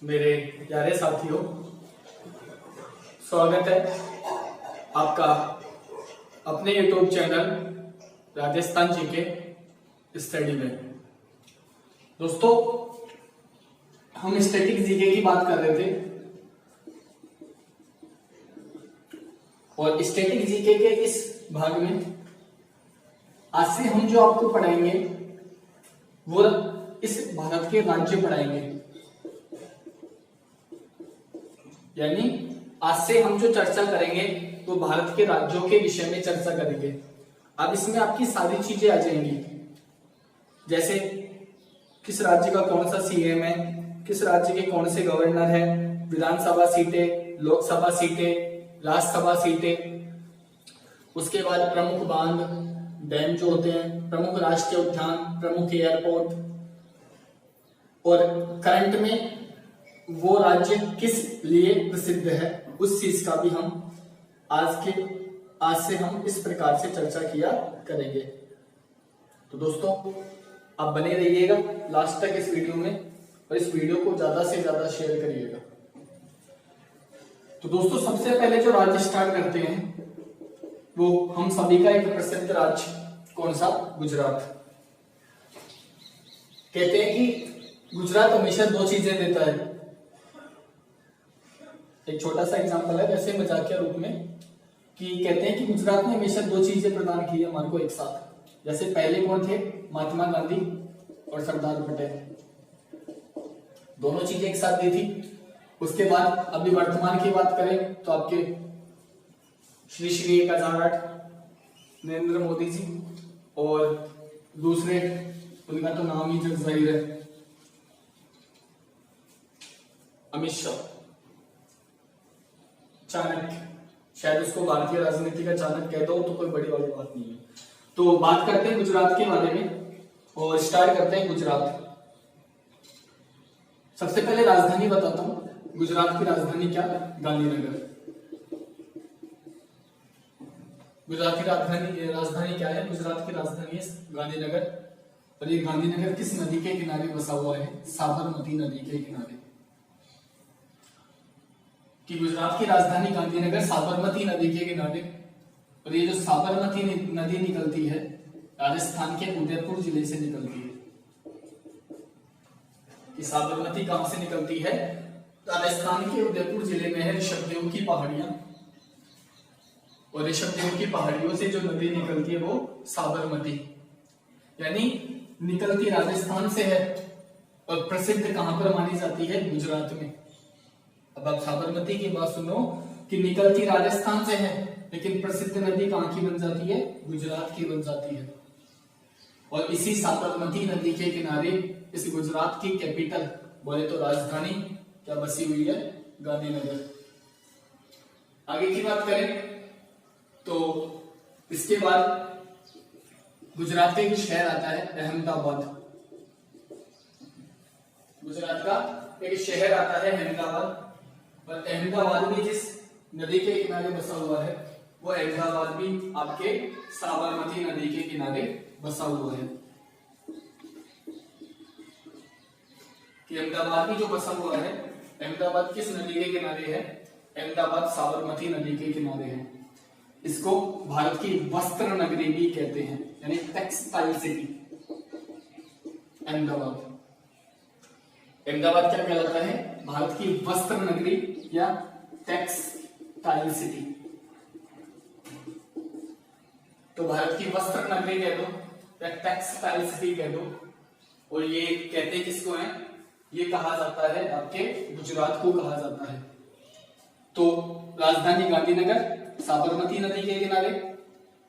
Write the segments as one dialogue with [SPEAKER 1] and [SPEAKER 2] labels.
[SPEAKER 1] मेरे प्यारे साथियों, स्वागत है आपका अपने YouTube channel Rajasthan GK study में। दोस्तों, हम स्टैटिक जीके की बात कर रहे थे और स्टैटिक जीके के इस भाग में आज से हम जो आपको पढ़ाएंगे वो इस भारत के राज्य पढ़ाएंगे। यानी आज से हम जो चर्चा करेंगे वो भारत के राज्यों के विषय में चर्चा करेंगे। अब इसमें आपकी सारी चीजें आ जाएंगी, जैसे किस राज्य का कौन सा सीएम है, किस राज्य के कौन से गवर्नर है, विधानसभा सीटें, लोकसभा सीटें, राज्यसभा सीटें, उसके बाद प्रमुख बांध डैम जो होते हैं, प्रमुख राष्ट्रीय उद्यान, प्रमुख एयरपोर्ट, और करंट में वो राज्य किस लिए प्रसिद्ध है उस चीज का भी हम आज से हम इस प्रकार से चर्चा किया करेंगे। तो दोस्तों, आप बने रहिएगा लास्ट तक इस वीडियो में और इस वीडियो को ज्यादा से ज्यादा शेयर करिएगा। तो दोस्तों, सबसे पहले जो राज्य स्टार्ट करते हैं वो हम सभी का एक प्रसिद्ध राज्य, कौन सा? गुजरात। कहते हैं कि गुजरात हमेशा दो चीजें देता है। एक छोटा सा एग्जांपल है वैसे मजाकिया रूप में, कि कहते हैं कि गुजरात ने हमेशा दो चीजें प्रदान की है हमारे को एक साथ। जैसे पहले कौन थे? महात्मा गांधी और सरदार पटेल, दोनों चीजें एक साथ दी थी। उसके बाद अभी वर्तमान की बात करें तो आपके श्री 1008 नरेंद्र मोदी जी, और दूसरे उनका तो नाम ही जग जाहिर है, अमित शाह, चाणक्य। शायद उसको भारतीय राजनीति का चाणक्य कह दो तो कोई बड़ी वाली बात नहीं है। तो बात करते हैं गुजरात के बारे में और स्टार्ट करते हैं गुजरात। सबसे पहले राजधानी बताता हूं। गुजरात की राजधानी क्या? गांधीनगर। गुजरात की राजधानी क्या है? गुजरात की राजधानी है गांधीनगर। और ये गांधीनगर किस नदी के किनारे बसा हुआ है? साबरमती नदी के किनारे। कि गुजरात की राजधानी गांधीनगर साबरमती नदी के किनारे। और ये जो साबरमती नदी निकलती है राजस्थान के उदयपुर जिले से निकलती है। कि साबरमती कहां से निकलती है? राजस्थान के उदयपुर जिले में है ऋषभदेव की पहाड़ियां, और ऋषभदेव की पहाड़ियों से जो नदी निकलती है वो साबरमती, यानी निकलती राजस्थान से है और प्रसिद्ध कहां पर मानी जाती है? गुजरात में। अब आप साबरमती की बात सुनो कि निकलती राजस्थान से है लेकिन प्रसिद्ध नदी कहां की बन जाती है? गुजरात की बन जाती है। और इसी साबरमती नदी के किनारे इस गुजरात की कैपिटल, बोले तो राजधानी, क्या बसी हुई है? गांधीनगर। आगे की बात करें तो इसके बाद गुजरात का एक शहर आता है अहमदाबाद। गुजरात का एक शहर आता है अहमदाबाद, और अहमदाबाद भी जिस नदी के किनारे बसा हुआ है वो अहमदाबाद भी आपके साबरमती नदी के किनारे बसा हुआ है। कि अहमदाबाद भी जो बसा हुआ है, अहमदाबाद किस नदी के किनारे है? अहमदाबाद साबरमती नदी के किनारे है। इसको भारत की वस्त्र नगरी भी कहते हैं, यानी टेक्सटाइल सिटी अहमदाबाद। अहमदाबाद क्या कहलाता है? भारत की वस्त्र नगरी या टेक्सटाइल सिटी। तो भारत की वस्त्र नगरी कह दो या टेक्सटाइल सिटी कह दो। और ये कहते किसको है? ये कहा जाता है आपके गुजरात को कहा जाता है। तो राजधानी गांधीनगर साबरमती नदी के किनारे,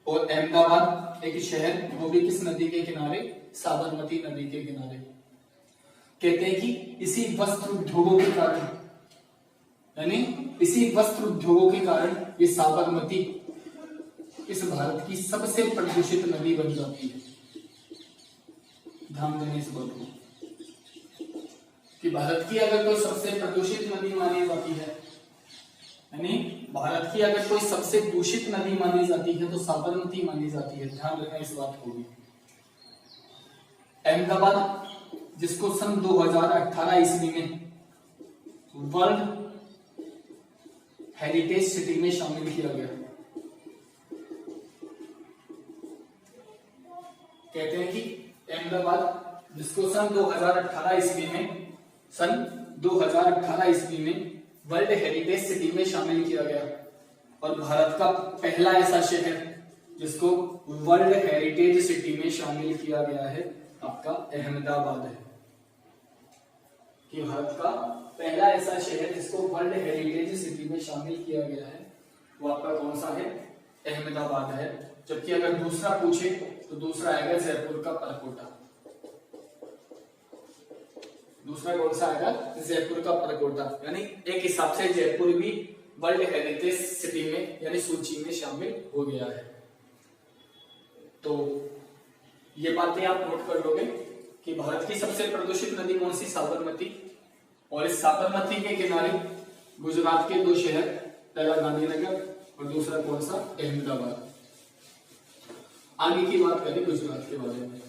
[SPEAKER 1] और अहमदाबाद एक शहर, वो भी किस नदी के किनारे? साबरमती नदी के किनारे। कहते हैं कि इसी वस्त्र उद्योगों के कारण, यानी इसी वस्त्र उद्योगों के कारण ये साबरमती इस भारत की सबसे प्रदूषित नदी बन जाती है। ध्यान देने इस बात को कि भारत की अगर कोई सबसे प्रदूषित नदी मानी जाती है, यानी भारत की अगर कोई सबसे दूषित नदी मानी जाती है तो साबरमती मानी जाती है। ध्यान रखना इस बात को भी। अहमदाबाद जिसको सन 2018 ईस्वी में वर्ल्ड हेरिटेज सिटी में शामिल किया गया। कहते हैं कि अहमदाबाद जिसको सन 2018 ईस्वी में वर्ल्ड हेरिटेज सिटी में शामिल किया गया, और भारत का पहला ऐसा शहर जिसको वर्ल्ड हेरिटेज सिटी में शामिल किया गया है आपका अहमदाबाद है। कि भारत का पहला ऐसा शहर जिसको वर्ल्ड हेरिटेज सिटी में शामिल किया गया है वो आपका कौन सा है? अहमदाबाद है। जबकि अगर दूसरा पूछे तो दूसरा आएगा जयपुर का परकोटा। दूसरा कौन सा आएगा? जयपुर का परकोटा। यानी एक हिसाब से जयपुर भी वर्ल्ड हेरिटेज सिटी में यानी सूची में शामिल हो गया है। तो ये बातें आप नोट कर लोगे कि भारत की सबसे प्रदूषित नदी कौन सी? साबरमती। और इस साबरमती के किनारे गुजरात के दो शहर, पहला गांधीनगर और दूसरा कौन सा? अहमदाबाद। आगे की बात करें गुजरात के बारे में।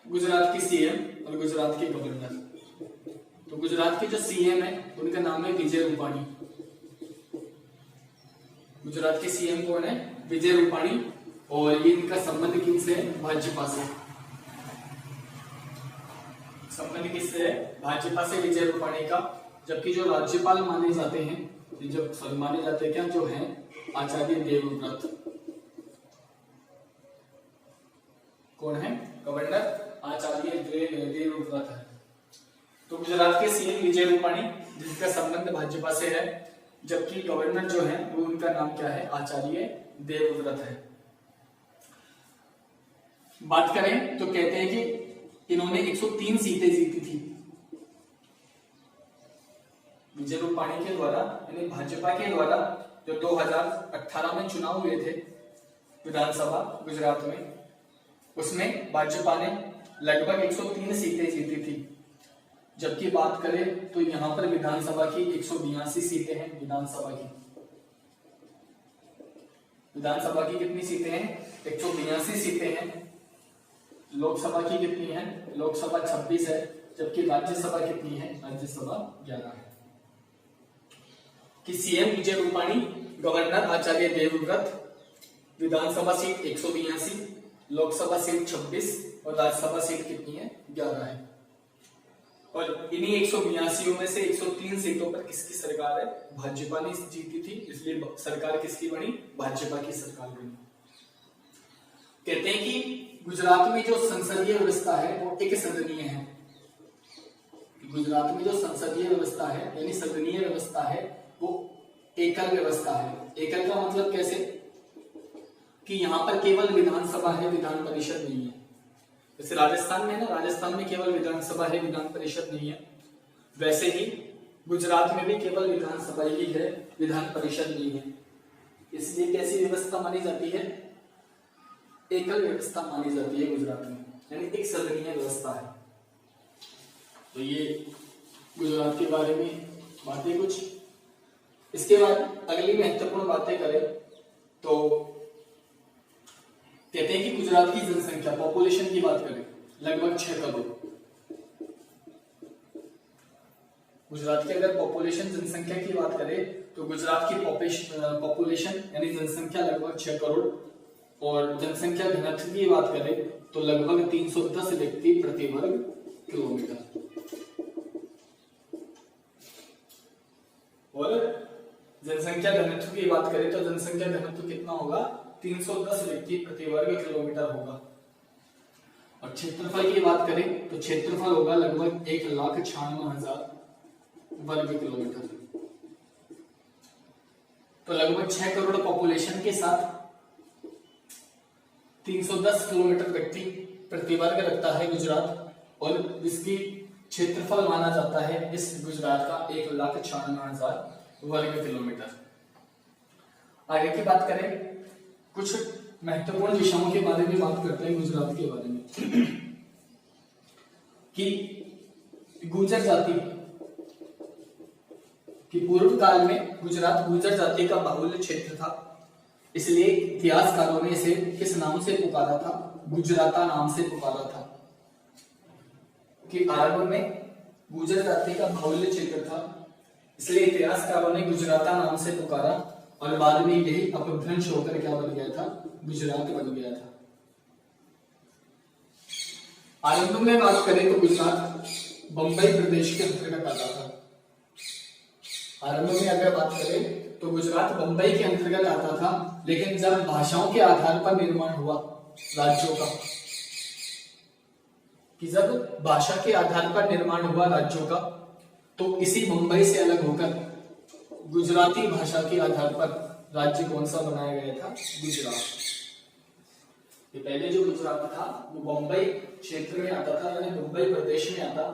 [SPEAKER 1] गुजरात की सीएम और गुजरात के गवर्नर। तो गुजरात के जो सीएम है उनका नाम है विजय रूपाणी। गुजरात के सीएम कौन है? विजय रूपाणी। और ये इनका संबंध किससे है? भाजपा से। संबंध किससे है? भाजपा से विजय रूपाणी का। जबकि जो राज्यपाल माने जाते हैं, जब माने जाते हैं क्या, जो है आचार्य देवव्रत। कौन है? गवर्नर आचार्य देवव्रत है। तो गुजरात के सीएम विजय रूपाणी जिसका संबंध भाजपा से है, जबकि गवर्नर जो है वो उनका नाम क्या है? आचार्य देवव्रत है। बात करें तो कहते हैं कि इन्होंने 103 सीटें जीती थी। विजय रूपाणी के द्वारा यानी भाजपा के द्वारा जो 2018 में चुनाव हुए थे विधानसभा गुजरात में, उसमें भाजपा ने लगभग 103 सीटें जीती थी। जबकि बात करें तो यहां पर विधानसभा की 182 सीटें हैं। विधानसभा की कितनी सीटें हैं? 182 सीटें हैं। लोकसभा की कितनी है? लोकसभा 26 है। जबकि राज्यसभा कितनी है? राज्यसभा 11 है। कि सीएम विजय रूपाणी, गवर्नर आचार्य देवव्रत, विधानसभा सीट 182, लोकसभा सीट 26 और राज्यसभा सीट कितनी है? 11 है। और इन्हीं 182 में से 103 सीटों पर किसकी सरकार है? भाजपा ने जीती थी, इसलिए सरकार किसकी बनी? भाजपा की सरकार बनी। कहते हैं कि गुजरात में जो संसदीय व्यवस्था है वो एक सदनीय है। गुजरात में जो संसदीय व्यवस्था है यानी सदनीय व्यवस्था है वो एकल व्यवस्था है। एकल का मतलब कैसे? कि यहाँ पर केवल विधानसभा है, विधान परिषद नहीं है। जैसे राजस्थान में ना, राजस्थान में केवल विधानसभा है, विधान परिषद नहीं है। वैसे ही गुजरात में भी केवल विधानसभा ही है, विधान परिषद नहीं है। इसलिए कैसी व्यवस्था मानी जाती है? एकल व्यवस्था मानी जाती है गुजरात में, यानी एक सदनीय व्यवस्था है। तो ये गुजरात के बारे में बातें कुछ। इसके बाद अगली महत्वपूर्ण बातें करें तो कहते हैं कि गुजरात की जनसंख्या, पॉपुलेशन की बात करें, लगभग 6 करोड़। गुजरात की अगर पॉपुलेशन जनसंख्या की बात करें तो गुजरात की पॉपुलेशन यानी जनसंख्या लगभग 6 करोड़। और जनसंख्या घनत्व की बात करें तो लगभग 310 व्यक्ति प्रति वर्ग किलोमीटर। और जनसंख्या घनत्व की बात करें तो जनसंख्या घनत्व कितना होगा? 310 व्यक्ति प्रति वर्ग किलोमीटर होगा। और क्षेत्रफल की बात करें तो क्षेत्रफल होगा लगभग 1,96,000 वर्ग किलोमीटर। तो लगभग 6 करोड़ पॉपुलेशन के साथ 310 किलोमीटर व्यक्ति प्रति वर्ग रखता है गुजरात, और इसकी क्षेत्रफल माना जाता है इस गुजरात का 1,96,000 वर्ग किलोमीटर। आगे की बात करें, कुछ महत्वपूर्ण विषयों के बारे में बात करते हैं गुजरात के बारे में। कि गुर्जर जाति कि पूर्व काल में गुजरात गुर्जर जाति का बाहुल्य क्षेत्र था, इसलिए इतिहासकारों ने इसे किस नाम से पुकारा था? गुजराता नाम से पुकारा था। कि आरंभ में गुर्जर जाति का बाहुल्य क्षेत्र था, इसलिए इतिहासकारों ने गुजराता नाम से पुकारा और बाद में यही अपभ्रंश होकर क्या बन गया था, गुजरात बन गया था। आरंभ में बात करें तो गुजरात बंबई प्रदेश के अंतर्गत आता था। आरंभ में अगर बात करें तो गुजरात बंबई के अंतर्गत आता था, लेकिन जब भाषाओं के आधार पर निर्माण हुआ राज्यों का, कि जब भाषा के आधार पर निर्माण हुआ राज्यों का, तो इसी मुंबई से अलग होकर गुजराती भाषा के आधार पर राज्य कौन सा बनाया गया था, गुजरात। ये पहले जो गुजरात था वो बंबई क्षेत्र में आता था, यानी मुंबई प्रदेश में आता,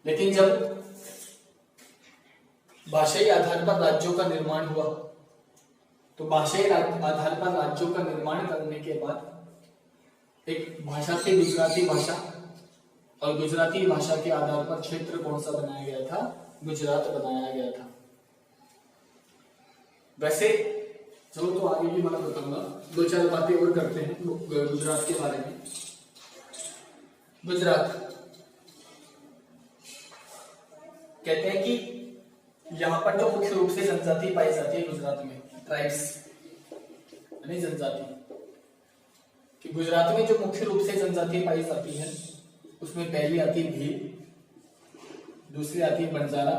[SPEAKER 1] लेकिन जब भाषाई आधार पर राज्यों का निर्माण हुआ तो भाषाई आधार पर राज्यों का निर्माण करने के बाद एक भाषा थी गुजराती भाषा, और गुजराती भाषा के आधार पर क्षेत्र कौन सा बनाया गया था, गुजरात बनाया गया था। वैसे चलो तो आगे की बात बताऊंगा, दो चार बातें और करते हैं गुजरात के बारे में। गुजरात कहते हैं कि यहाँ पर जो मुख्य रूप से जनजाति पाई जाती है गुजरात में, ट्राइब्स यानी जनजाति, कि गुजरात में जो मुख्य रूप से जनजाति पाई जाती है उसमें पहली आती है भील, दूसरी आती है बंजारा,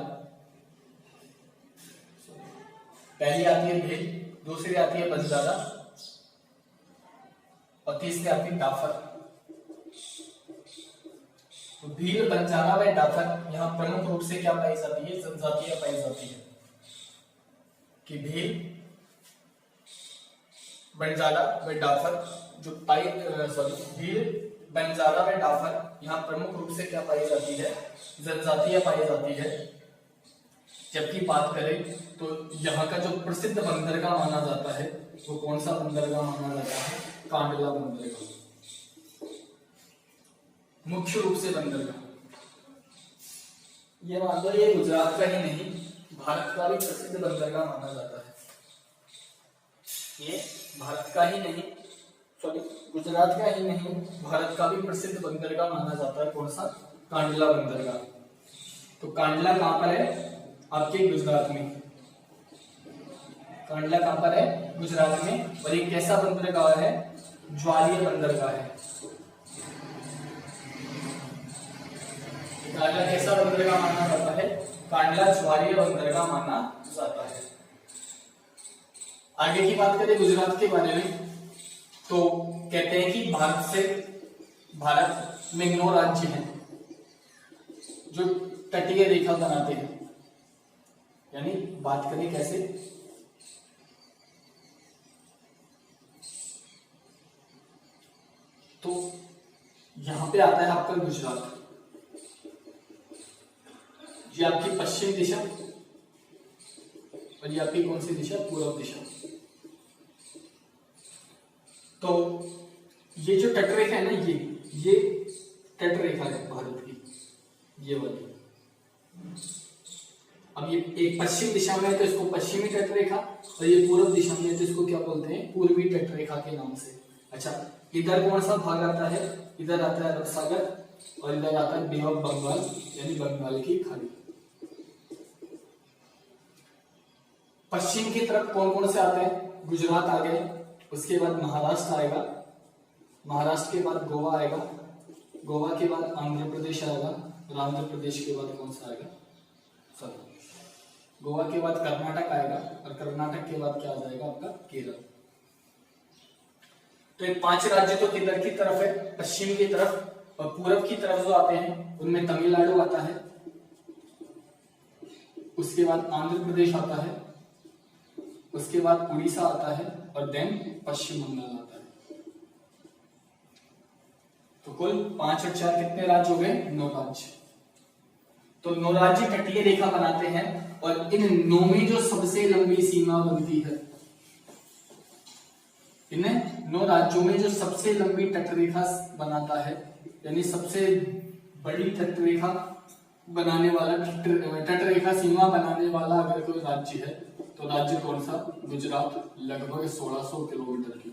[SPEAKER 1] पहली आती है भील, दूसरी आती है बंजारा और तीसरी आती है डाफर। तो भील, बंजारा व डाफर यहाँ प्रमुख रूप से क्या पाई जाती है, जनजातियां पाई जाती है, कि भील, बंजारा व डाफर जो भील, बंजारा व डाफर यहाँ प्रमुख रूप से क्या पाई जाती है, जनजातियां पाई जाती है। जबकि बात करें तो यहाँ का जो प्रसिद्ध बंदरगाह माना जाता है वो कौन सा बंदरगाह माना जाता है, कांडला बंदरगाह, मुख्य रूप से बंदरगाह। ये मान लो ये गुजरात का ही नहीं भारत का भी प्रसिद्ध बंदरगाह माना जाता है। ये भारत का ही नहीं, सॉरी गुजरात का ही नहीं, भारत का भी प्रसिद्ध बंदरगाह माना जाता है। कौन सा, कांडला बंदरगाह। तो कांडला कहां पर है, आपके गुजरात में। कांडला कहां पर है, गुजरात में। और ये कैसा बंदरगाह है, ज्वारीय बंदरगाह है। कांडला कैसा बंदरगाह माना जाता है, कांडला ज्वारीय बंदरगाह माना जाता है। आगे की बात करें गुजरात के बारे में तो कहते हैं कि भारत में 9 राज्य हैं जो तटीय रेखा बनाते हैं। यानी बात करें कैसे, तो यहां पे आता है आपका गुजरात, ये आपकी पश्चिम दिशा और ये आपकी कौन सी दिशा, पूर्व दिशा। तो ये जो तटरेखा है ना, ये तटरेखा है भारत की, ये वाली। अब ये एक पश्चिम दिशा में है तो इसको पश्चिमी तटरेखा, और ये पूर्व दिशा में है तो इसको क्या बोलते हैं, पूर्वी तटरेखा के नाम से। अच्छा, इधर कौन सा भाग आता है, इधर आता है अरब सागर और इधर आता है बे ऑफ बंगाल, यानी बंगाल की खाड़ी। पश्चिम की तरफ कौन कौन से आते हैं, गुजरात आ गए, उसके बाद महाराष्ट्र आएगा, महाराष्ट्र के बाद गोवा आएगा, गोवा के बाद आंध्र प्रदेश आएगा, और आंध्र प्रदेश के बाद कौन सा आएगा, सॉरी गोवा के बाद कर्नाटक आएगा, और कर्नाटक के बाद क्या आ जाएगा आपका, केरल। तो ये 5 राज्य तो किधर की तरफ है, पश्चिम की तरफ। और पूरब की तरफ जो आते हैं उनमें तमिलनाडु आता है, उसके बाद आंध्र प्रदेश आता है, उसके बाद उड़ीसा आता है, और देन पश्चिम बंगाल आता है। तो कुल 5 और 4 कितने राज्य हो गए, 9 राज्य। तो 9 राज्य तटीय रेखा बनाते हैं, और इन 9 में जो सबसे लंबी सीमा बनती है, इन 9 राज्यों में जो सबसे लंबी तटरेखा बनाता है, यानी सबसे बड़ी तटरेखा बनाने वाला, तटरेखा सीमा बनाने वाला अगर कोई राज्य है तो राज्य कौन सा, गुजरात, लगभग 1600 किलोमीटर की।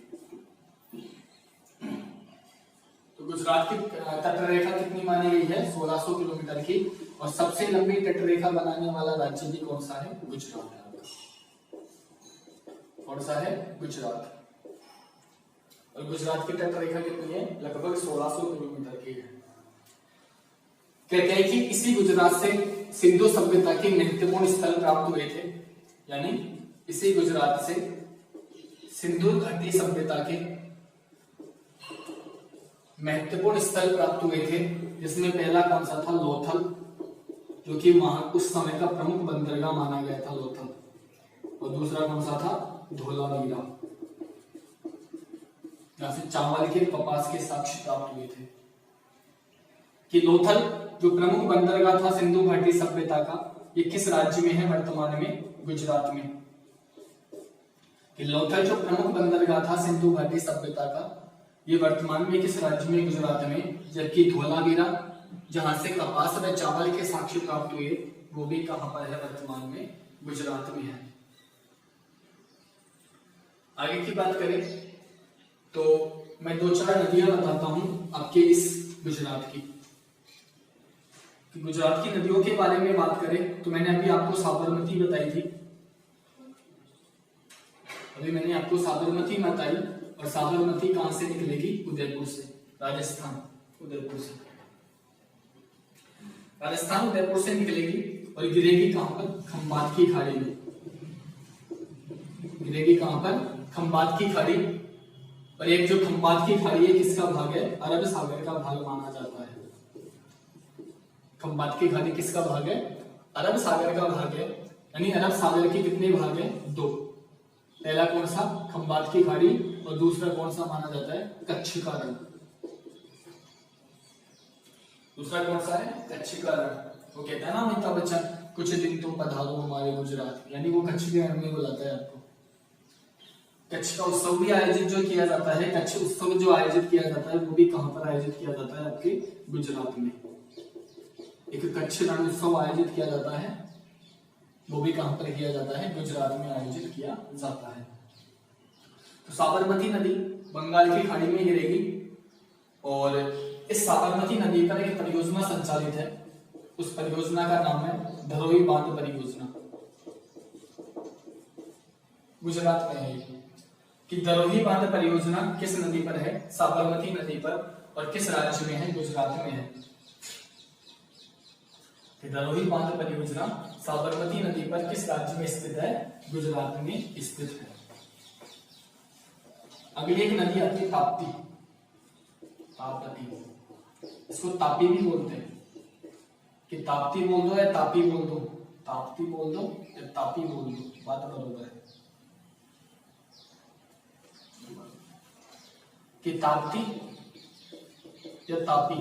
[SPEAKER 1] तो गुजरात की तटरेखा कितनी मानी गई है? 1600 किलोमीटर की। और सबसे लंबी तटरेखा बनाने वाला राज्य भी कौन सा है? गुजरात है। कौन सा है? गुजरात। और गुजरात की तटरेखा कितनी है? लगभग 1600 किलोमीटर की है। कहते हैं कि इसी गुजरात से सिंधु सभ्यता के महत्वपूर्ण स्थल प्राप्त हुए थे, यानी इसी गुजरात से सिंधु घाटी सभ्यता के महत्वपूर्ण स्थल प्राप्त हुए थे, जिसमें पहला कौन सा था? लोथल, जो कि वहां उस समय का प्रमुख बंदरगाह माना गया था, लोथल। और दूसरा कौन सा था? धोलावीरा, जहां से चावल के कपास के साक्ष्य प्राप्त हुए थे। कि लोथल जो प्रमुख बंदरगाह था सिंधु घाटी सभ्यता का, ये किस राज्य में है वर्तमान में? गुजरात में। कि लोथल जो प्रमुख बंदरगाह था सिंधु घाटी सभ्यता का, ये वर्तमान में किस राज्य में? गुजरात में। जबकि धोलावीरा जहां से कपास व चावल के साक्ष्य प्राप्त हुए, वो भी कहां पर है? वर्तमान में गुजरात में है। आगे की बात करें तो मैं 2-4 नदियां बताता हूं आपके इस गुजरात की। गुजरात की नदियों के बारे में बात करें तो मैंने अभी आपको साबरमती बताई थी, बताई। और साबरमती कहां से निकलेगी? उदयपुर से, राजस्थान, उदयपुर से। राजस्थान उदयपुर से निकलेगी और गिरेगी कहां पर? खंबात की खाड़ी में। गिरेगी कहां पर? खंबात की खाड़ी। और एक जो खंबात की खाड़ी है, किसका भाग है? अरब सागर का भाग माना जाता है। खंबात की खाड़ी किसका भाग है? अरब सागर का भाग है। यानी अरब सागर के कितने भाग है? 2। पहला कौन सा? खंबात की खाड़ी। और दूसरा कौन सा माना जाता है? कच्छ का रण। दूसरा कौन सा है? कच्छ का रण। वो कहता है ना अमिताभ बच्चन, कुछ दिन तुम पधारो हमारे गुजरात, यानी वो कच्छ के रण में बुलाता है आपको। कच्छ का उत्सव भी आयोजित जो किया जाता है, कच्छ उत्सव जो आयोजित किया जाता है, वो भी कहां पर आयोजित किया जाता है? आपके गुजरात में। एक कच्छ रण उत्सव आयोजित किया जाता है, वो भी कहां पर किया जाता है? गुजरात में आयोजित किया जाता है। तो साबरमती नदी बंगाल की खाड़ी में गिरेगी और इस साबरमती नदी पर एक परियोजना संचालित है। उस परियोजना का नाम है धरोई बांध परियोजना। गुजरात में है कि धरोई बांध परियोजना किस नदी पर है? साबरमती नदी पर। और किस राज्य में है? गुजरात में है। धरोई बांध परियोजना साबरमती नदी पर किस राज्य में स्थित है? गुजरात में स्थित है। अगली एक नदी आती है ताप्ती। ताप्ती, इसको तापी भी बोलते हैं। कि ताप्ती बोल दो या तापी बोल दो, ताप्ती बोल दो या तापी बोल दो, बात बरोबर है। कि ताप्ती या तापी।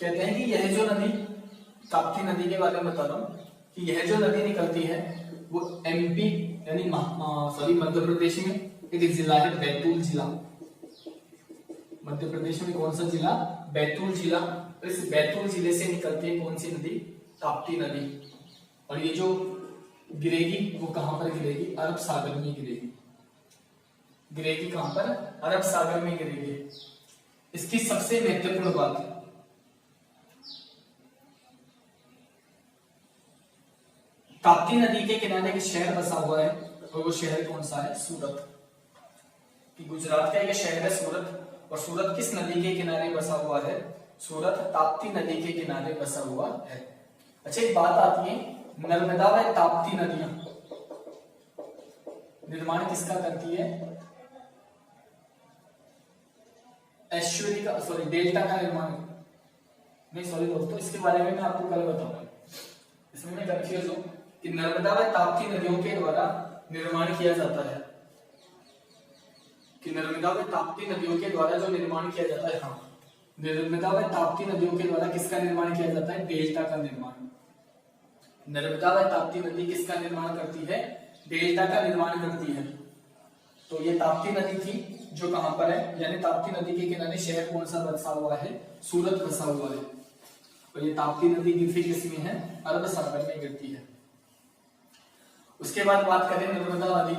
[SPEAKER 1] कहते हैं कि यह जो नदी, ताप्ती नदी के बारे में बता रहा हूं कि यह जो नदी निकलती है वो एमपी यानी मध्य प्रदेश में एक जिला है बैतूल जिला। मध्य प्रदेश में कौन सा जिला? बैतूल जिला। इस बैतूल जिले से निकलती है कौन सी नदी? ताप्ती नदी। और ये जो गिरेगी वो कहां पर गिरेगी? अरब सागर में गिरेगी। गिरेगी कहां पर? अरब सागर में गिरेगी। इसकी सबसे महत्वपूर्ण बात, ताप्ती नदी के किनारे एक शहर बसा हुआ है और वो शहर कौन सा है? सूरत। कि गुजरात का एक शहर है सूरत। और सूरत किस नदी के किनारे बसा हुआ है? सूरत ताप्ती नदी के किनारे बसा हुआ है। अच्छा, एक बात आती है, नर्मदा व ताप्ती नदियां निर्माण किसका करती है? एस्चुरी का, सॉरी डेल्टा का निर्माण नहीं, सॉरी दोस्तों, इसके बारे में मैं आपको कल बताऊंगा। इसमें मैं कंफ्यूज हूं कि नर्मदा व ताप्ती नदियों के द्वारा निर्माण किया जाता है, कि नर्मदा व ताप्ती नदियों के द्वारा जो निर्माण किया जाता है, हाँ, नर्मदा व ताप्ती नदियों के द्वारा किसका निर्माण किया जाता है? डेल्टा का निर्माण। नर्मदा व ताप्ती नदी किसका निर्माण करती है? डेल्टा का निर्माण करती है। तो ये ताप्ती नदी थी जो कहां पर है, यानी ताप्ती नदी के किनारे शहर कौन सा बसा हुआ है? सूरत बसा हुआ है। और ये ताप्ती नदी गिरती किसमें है? अरब सागर में गिरती है। उसके बाद बात करें नर्मदा नदी,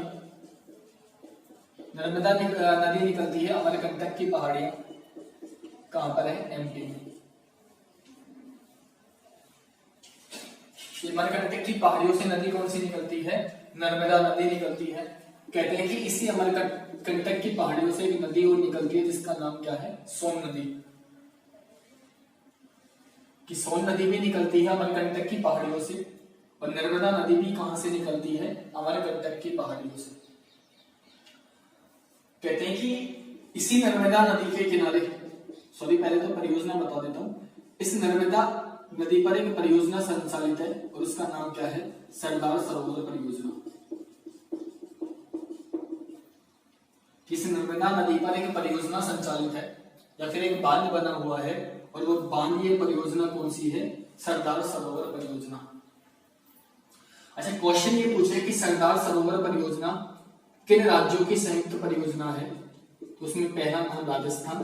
[SPEAKER 1] नर्मदा नदी निकलती है अमरकंटक की पहाड़ियां, कहां पर है? एमपी में। अमरकंटक की पहाड़ियों से नदी कौन सी निकलती है? नर्मदा नदी निकलती है। कहते हैं कि इसी अमरकंटक की पहाड़ियों से एक नदी और निकलती है जिसका नाम क्या है? सोन नदी। कि सोन नदी भी निकलती है अमरकंटक की पहाड़ियों से, और नर्मदा नदी भी कहां से निकलती है? अमरकंटक की पहाड़ियों से। कहते हैं कि इसी नर्मदा नदी के किनारे, पहले तो परियोजना बता देता हूं। इस नर्मदा नदी पर एक परियोजना संचालित है और उसका नाम क्या है? सरदार सरोवर परियोजना। इस नर्मदा नदी पर एक परियोजना संचालित है या फिर एक बांध बना हुआ है, और वो बांध, ये परियोजना कौन सी है? सरदार सरोवर परियोजना। अच्छा, क्वेश्चन ये पूछे कि सरदार सरोवर परियोजना किन राज्यों की संयुक्त परियोजना है? तो उसमें पहला नाम राजस्थान,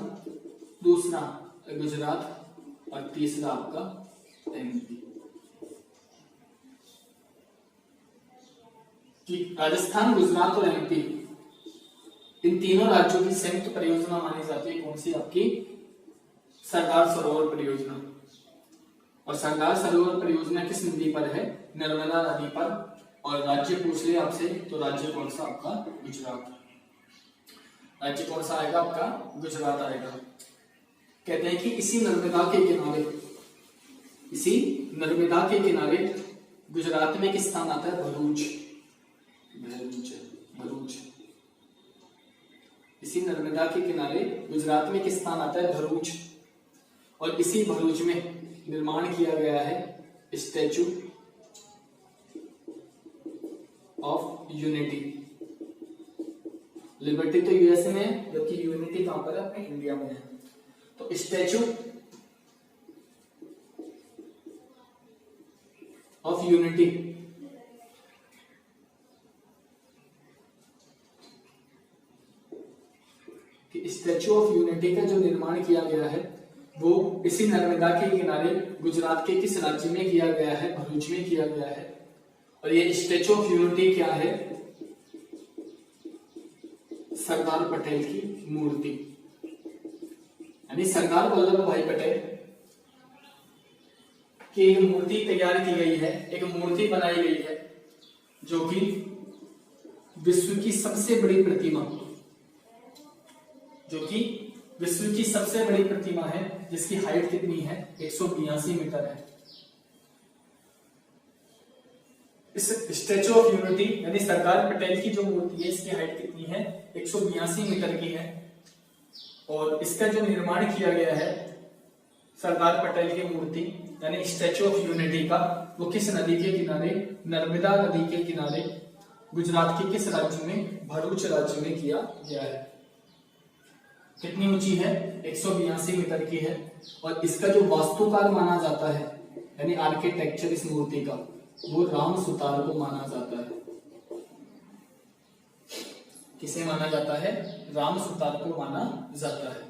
[SPEAKER 1] दूसरा गुजरात और तीसरा आपका एमपी। कि राजस्थान, गुजरात और एमपी, इन तीनों राज्यों की संयुक्त परियोजना मानी जाती है कौन सी? आपकी सरदार सरोवर परियोजना। और सरदार सरोवर परियोजना किस नदी पर है? नर्मदा नदी पर। और राज्य पूछ ले आपसे, तो राज्य कौन सा? आपका गुजरात। राज्य कौन सा आएगा? आपका गुजरात आएगा। कहते हैं कि इसी नर्मदा के किनारे गुजरात में किस स्थान आता है? भरूच। इसी नर्मदा के किनारे गुजरात में किस स्थान आता है? भरूच। और इसी भरूच में निर्माण किया गया है स्टैचू ऑफ यूनिटी। लिबर्टी तो यूएसए में है, जबकि यूनिटी कहां पर है? अपने इंडिया में है। तो statue of unity statue of unity का जो निर्माण किया गया है वो इसी नर्मदा के किनारे गुजरात के किस राज्य में किया गया है? भरूच में किया गया है। और ये स्टैचू ऑफ यूनिटी क्या है? सरदार पटेल की मूर्ति, यानी सरदार वल्लभ भाई पटेल की एक मूर्ति तैयार की गई है, एक मूर्ति बनाई गई है जो कि विश्व की सबसे बड़ी प्रतिमा, है, जिसकी हाइट कितनी है? 182 मीटर है। इस स्टैचू ऑफ यूनिटी यानी सरदार पटेल की जो मूर्ति है, इसकी हाइट कितनी है? 182 मीटर की है। और इसका जो निर्माण किया गया है सरदार पटेल की मूर्ति यानी स्टैचू ऑफ यूनिटी का, वो किस नदी के किनारे? नर्मदा नदी के किनारे गुजरात के किस राज्य में? भरूच राज्य में किया गया है। कितनी ऊंची है? 182 मीटर की है। और इसका जो वास्तुकार माना जाता है यानी आर्किटेक्चर इस मूर्ति का, वो राम सुतार को माना जाता है। किसे माना जाता है? राम सुतार को माना जाता है।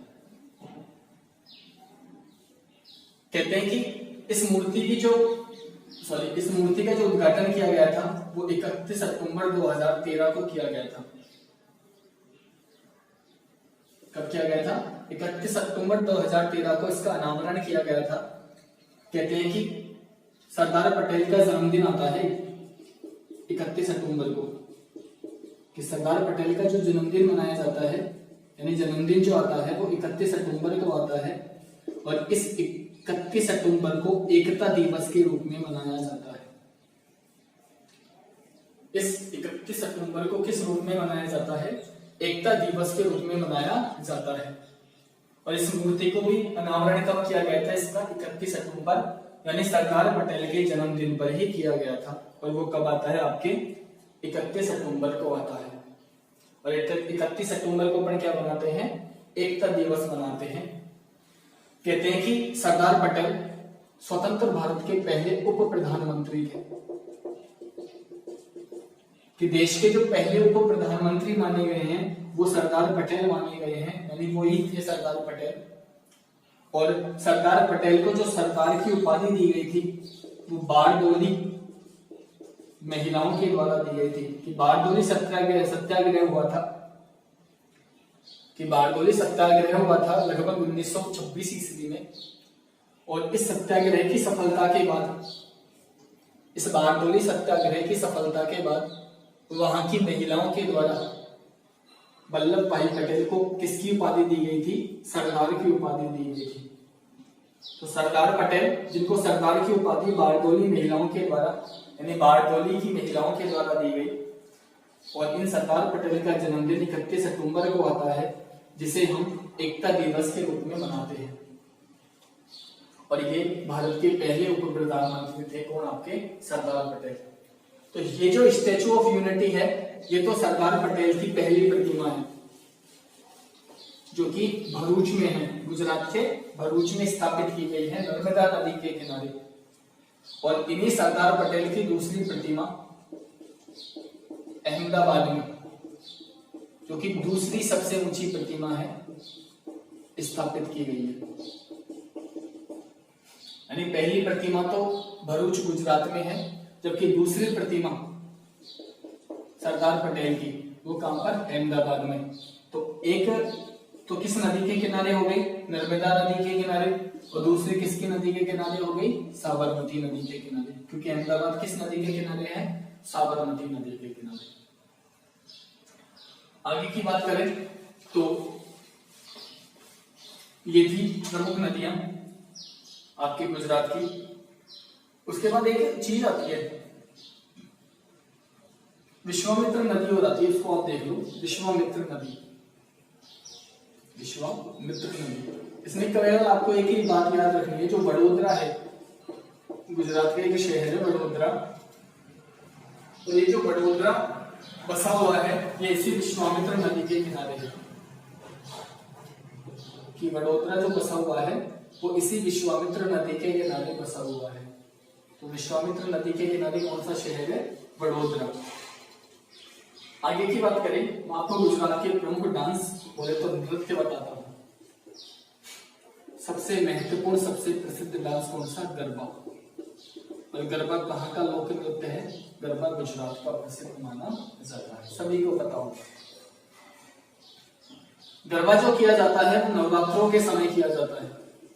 [SPEAKER 1] कहते हैं कि इस मूर्ति का जो उद्घाटन किया गया था वो 31 अक्टूबर 2013 को किया गया था। कब किया गया था? 31 अक्टूबर 2013 को इसका अनावरण किया गया था। कहते हैं कि सरदार पटेल का जन्मदिन आता है 31 अक्टूबर को, कि सरदार पटेल का जो जन्मदिन मनाया जाता है यानी जन्मदिन जो आता है वो 31 अक्टूबर को आता है। और इस 31 अक्टूबर को एकता दिवस के रूप में मनाया जाता है। इस 31 अक्टूबर को किस रूप में मनाया जाता है? एकता दिवस के रूप में मनाया जाता है। और इस मूर्ति को भी अनावरण कब किया गया था? इसका 31 अक्टूबर यानी सरदार पटेल के जन्मदिन पर ही किया गया था। और वो कब आता है? आपके 31 अक्टूबर को आता है। और 31 अक्टूबर को अपन क्या मनाते हैं? एकता दिवस मनाते हैं। कहते हैं कि सरदार पटेल स्वतंत्र भारत के पहले उप प्रधानमंत्री थे, कि देश के जो पहले उप प्रधानमंत्री माने गए हैं वो सरदार पटेल माने गए हैं, यानी वो ही थे सरदार पटेल। और सरदार पटेल को जो सरकार की उपाधि दी गई थी वो बारडोली महिलाओं के द्वारा दी गई थी, कि बारडोली सत्याग्रह हुआ था कि बारडोली सत्याग्रह हुआ था लगभग 1926 ईस्वी में, और इस सत्याग्रह की सफलता के बाद, इस बारडोली सत्याग्रह की सफलता के बाद वहां की महिलाओं के द्वारा वल्लभ भाई पटेल को किसकी उपाधि दी गई थी? सरदार की उपाधि दी गई थी। तो सरदार पटेल, जिनको सरदार की उपाधि बारडोली महिलाओं के द्वारा, यानी बारडोली की महिलाओं के द्वारा दी गई, और इन सरदार पटेल का जन्मदिन 31 अक्टूबर को आता है, जिसे हम एकता दिवस के रूप में मनाते हैं। और ये भारत के पहले उप प्रधानमंत्री थे, कौन? आपके सरदार पटेल। तो ये जो स्टैचू ऑफ यूनिटी है, ये तो सरदार पटेल की पहली प्रतिमा है, जो कि भरूच में है, गुजरात के भरूच में स्थापित की गई है, नर्मदा नदी के किनारे। और इन्हीं सरदार पटेल की दूसरी प्रतिमा अहमदाबाद में, जो कि दूसरी सबसे ऊंची प्रतिमा है, स्थापित की गई है। यानी पहली प्रतिमा तो भरूच गुजरात में है, जबकि दूसरी प्रतिमा सरदार पटेल की वो कहां पर? अहमदाबाद में। तो एक तो किस नदी के किनारे हो गई? नर्मदा नदी के किनारे। और दूसरी किसकी नदी के किनारे हो गई? साबरमती नदी के किनारे, क्योंकि अहमदाबाद किस नदी के किनारे है? साबरमती नदी के किनारे। आगे की बात करें तो ये थी प्रमुख नदियां आपके गुजरात की। उसके बाद एक चीज आती है, विश्वामित्र नदी हो जाती है, इसको आप देख लो, विश्वामित्र नदी। विश्वामित्र नदी, इसमें केवल आपको एक ही बात याद रखनी है, जो वडोदरा है, गुजरात का एक शहर है वडोदरा, तो ये जो वडोदरा बसा हुआ है, ये इसी विश्वामित्र नदी के किनारे है। कि वडोदरा जो बसा हुआ है वो इसी विश्वामित्र नदी के किनारे बसा हुआ है। तो विश्वामित्र नदी के किनारे कौन सा शहर है? वडोदरा। आगे की बात करें, मैं आपको गुजरात के प्रमुख डांस बोले तो नृत्य बताता हूँ। सबसे महत्वपूर्ण, सबसे प्रसिद्ध डांस कौन सा? गरबा। और गरबा कहाँ का लोक नृत्य है? गरबा गुजरात का प्रसिद्ध माना जाता है, सभी को पता होगा। गरबा जो किया जाता है वो नवरात्रों के समय किया जाता है।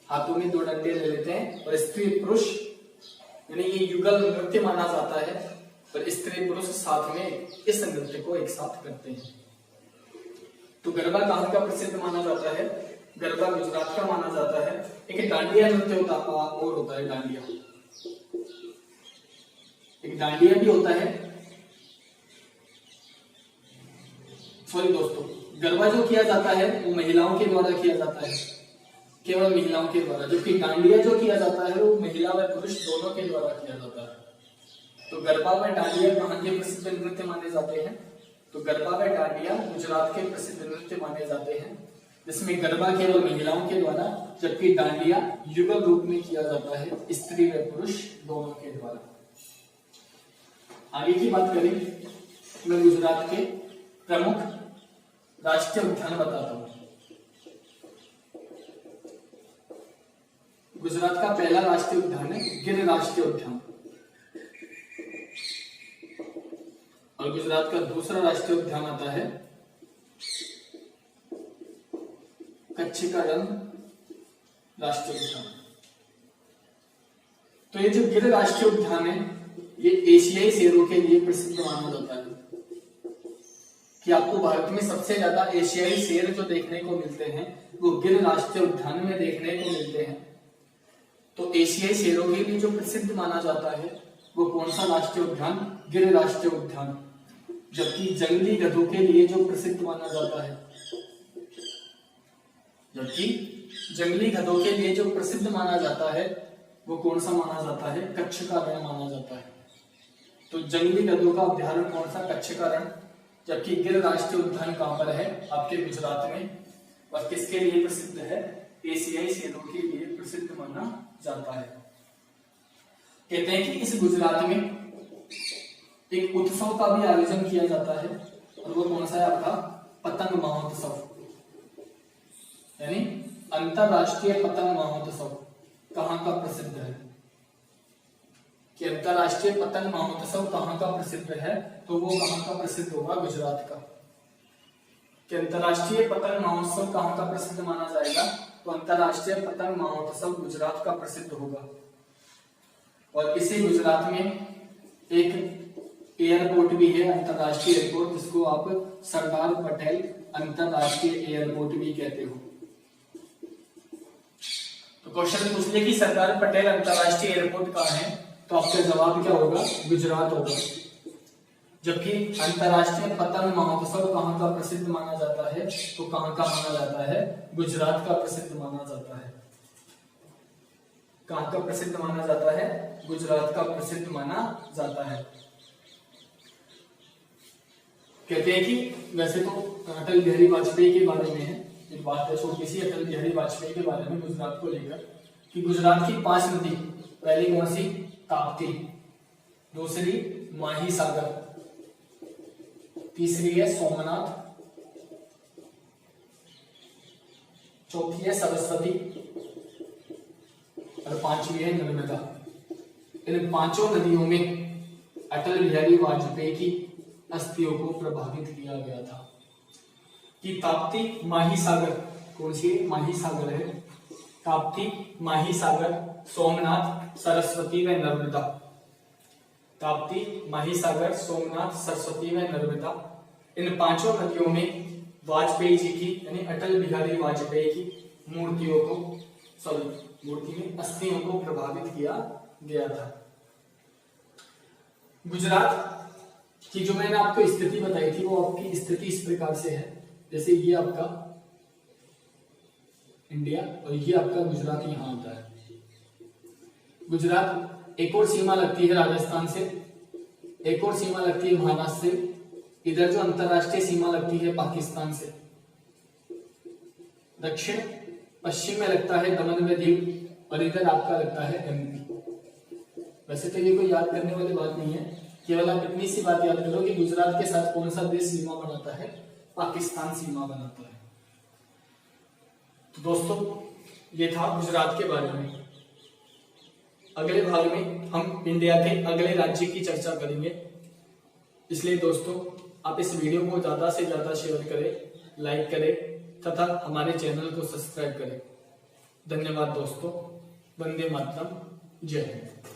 [SPEAKER 1] हाथों में 2 डंडे ले लेते हैं और स्त्री पुरुष, यानी ये युगल नृत्य माना जाता है, और स्त्री पुरुष साथ में इस नृत्य को एक साथ करते हैं। तो गरबा कहाँ का प्रसिद्ध माना जाता है? गरबा गुजरात का माना जाता है। एक डांडिया नृत्य होता और होता है डांडिया, एक डांडिया भी होता है। सॉरी दोस्तों, गरबा जो किया जाता है वो महिलाओं के द्वारा किया जाता है, केवल महिलाओं के द्वारा, जबकि डांडिया जो किया जाता है वो महिला व पुरुष दोनों के द्वारा किया जाता है। तो गरबा व डांडिया कहाँ के प्रसिद्ध नृत्य माने जाते हैं? तो गरबा व डांडिया गुजरात के प्रसिद्ध नृत्य माने जाते हैं, जिसमें गरबा केवल महिलाओं के द्वारा, जबकि डांडिया युगल रूप में किया जाता है, स्त्री व पुरुष दोनों के द्वारा। आगे की बात करें, मैं गुजरात के प्रमुख राष्ट्रीय उद्यान बताता हूं। गुजरात का पहला राष्ट्रीय उद्यान है गिर राष्ट्रीय उद्यान, और गुजरात का दूसरा राष्ट्रीय उद्यान आता है कच्छ का रण राष्ट्रीय उद्यान। तो ये जो गिर राष्ट्रीय उद्यान है, ये एशियाई शेरों के लिए प्रसिद्ध माना जाता है, कि आपको भारत में सबसे ज्यादा एशियाई शेर जो देखने को मिलते हैं वो गिर राष्ट्रीय उद्यान में देखने को मिलते हैं। तो एशियाई शेरों के लिए जो प्रसिद्ध माना जाता है वो कौन सा राष्ट्रीय उद्यान? गिर राष्ट्रीय उद्यान। जबकि जंगली गधों के लिए जो प्रसिद्ध माना जाता है, जबकि जंगली गधों के लिए जो प्रसिद्ध माना जाता है वो कौन सा माना जाता है? कच्छ का रण माना जाता है। तो जंगली गधों का अभ्यारण्य कौन सा? कच्छ का रण। जबकि गिर राष्ट्रीय उद्यान कहां पर है? आपके गुजरात में। और किसके लिए प्रसिद्ध है? एशियाई शेरों के लिए प्रसिद्ध माना जाता है। कहते हैं कि इस गुजरात में एक उत्सव का भी आयोजन किया जाता है, और वो कौन सा है? आपका पतंग महोत्सव, यानी अंतरराष्ट्रीय पतंग महोत्सव कहां का प्रसिद्ध है? कि अंतरराष्ट्रीय पतंग महोत्सव कहां का प्रसिद्ध है? तो वो कहां का प्रसिद्ध होगा? गुजरात का। कि अंतरराष्ट्रीय पतंग महोत्सव कहाँ का प्रसिद्ध माना जाएगा, तो अंतरराष्ट्रीय पतंग महोत्सव गुजरात का प्रसिद्ध होगा। और इसी गुजरात में एक एयरपोर्ट भी है, अंतरराष्ट्रीय एयरपोर्ट, जिसको आप सरदार पटेल अंतरराष्ट्रीय एयरपोर्ट भी कहते हो। तो क्वेश्चन पूछ ले कि सरदार पटेल अंतरराष्ट्रीय एयरपोर्ट कहाँ है, तो आपका जवाब क्या होगा, गुजरात होगा। जबकि अंतरराष्ट्रीय पतंग महोत्सव कहाँ का प्रसिद्ध माना जाता है, तो कहाँ का माना जाता है, गुजरात का प्रसिद्ध माना जाता है। कहाँ का प्रसिद्ध माना जाता है, गुजरात का प्रसिद्ध माना जाता है। कहते हैं कि वैसे तो अटल बिहारी वाजपेयी के बारे में है, एक बात है छोटी सी अटल बिहारी वाजपेयी के बारे में गुजरात को लेकर, कि गुजरात की 5 नदी, पहली कौन सी, ताप्ती, दूसरी माही सागर, तीसरी है सोमनाथ, चौथी है सरस्वती और 5वीं है नर्मदा। इन 5 नदियों में अटल बिहारी वाजपेयी की अस्थियों को प्रभावित किया गया था। कि ताप्ती माही सागर, कौन सी माही सागर है, ताप्ती माही सागर सोमनाथ सरस्वती व नर्मदा, ताप्ती माही सागर सोमनाथ सरस्वती व नर्मदा, इन 5 नदियों में वाजपेयी जी की यानी अटल बिहारी वाजपेयी की मूर्तियों में अस्थियों को प्रभावित किया गया था। गुजरात की जो मैंने आपको स्थिति बताई थी, वो आपकी स्थिति इस प्रकार से है, जैसे ये आपका इंडिया और ये आपका गुजरात यहां होता है। गुजरात एक और सीमा लगती है राजस्थान से, एक और सीमा लगती है महाराष्ट्र से, इधर जो अंतरराष्ट्रीय सीमा लगती है पाकिस्तान से, दक्षिण पश्चिम में लगता है दमन व दीव, और इधर आपका लगता है एमपी। वैसे तो ये कोई याद करने वाली बात नहीं है, केवल आप इतनी सी बात याद करो कि गुजरात के साथ कौन सा देश सीमा बनाता है, पाकिस्तान सीमा बनाता है। तो दोस्तों ये था गुजरात के बारे में। अगले भाग में हम इंडिया के अगले राज्य की चर्चा करेंगे, इसलिए दोस्तों आप इस वीडियो को ज्यादा से ज्यादा शेयर करें, लाइक करें तथा हमारे चैनल को सब्सक्राइब करें। धन्यवाद दोस्तों। वंदे मातरम। जय हिंद।